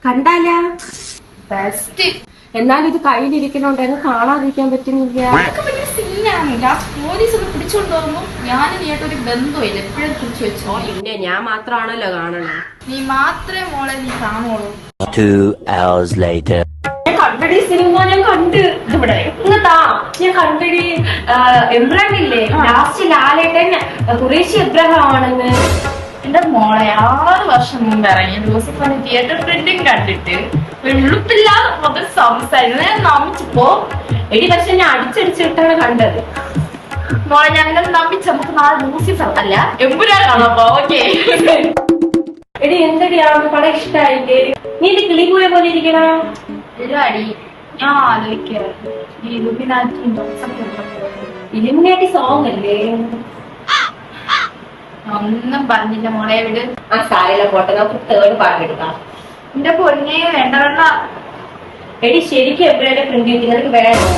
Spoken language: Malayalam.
കണ്ടാല എന്നാലും ഇത് കയ്യിലിരിക്കണോണ്ടായിരുന്നു കാണാതിരിക്കാൻ പറ്റുന്നില്ല. പോലീസ് പിടിച്ചോണ്ട് പോകുമ്പോ ഞാനും നീട്ടൊരു ബന്ധമില്ല, എപ്പോഴും പിടിച്ചു വെച്ചോ. പിന്നെ ഞാൻ മാത്രമാണല്ലോ കാണണേ. നീ മാത്രമേ മോളെ നീ കാണുള്ളൂ. 2 hours later. കണ്ടടി സിനിമ ഞാൻ കണ്ട് ഇവിടെ ഇങ്ങത്താ ഞാൻ കണ്ടടി. എബ്രഹാമില്ലേ ലാസ്റ്റ് ലാലേട്ടൻ ഖുറേഷി എബ്രഹാം ആണെന്ന്. എന്റെ മോളെ 6 വർഷം മുമ്പ് ഇറങ്ങിയ ലൂസിഫറിന്റെ തിയേറ്റർ പ്രിന്റിങ് കണ്ടിട്ട് ഉളുപ്പില്ലാതെ മുതൽ സംസാരിക്കുന്നത് ഞാൻ നമിച്ചപ്പോ എടി പക്ഷെ ഞാൻ അടിച്ചടിച്ചിട്ടാണ് കണ്ടത്. മോളെ ഞങ്ങൾ നമിച്ച് നമുക്ക് നാളെ ലൂസിഫർ അല്ല എമ്പുരാൻ കാണാപ്പോ. ഓക്കെ എടി എന്തടി ആ പടം ഇഷ്ടായില്ലേ? നീ ഇത് കിളികൂയെ പോലെ ഇരിക്കണ അടി. ഞാൻ ആലോചിക്കാറ് ഈ ഇലുമിനാറ്റി സോങ് അല്ലേ? ഒന്നും പറഞ്ഞില്ല മോളെ. വിട്. ആ സാരില്ല പോട്ടെ, നമുക്ക് തേർഡ് പാട്ടെടുക്കാം. എന്റെ പൊന്നെ വേണ്ട വേണ്ട. എടി ശരിക്കും എബ്രഹാമിന്റെ പ്രിന്റ് നിനക്ക് വേണോ?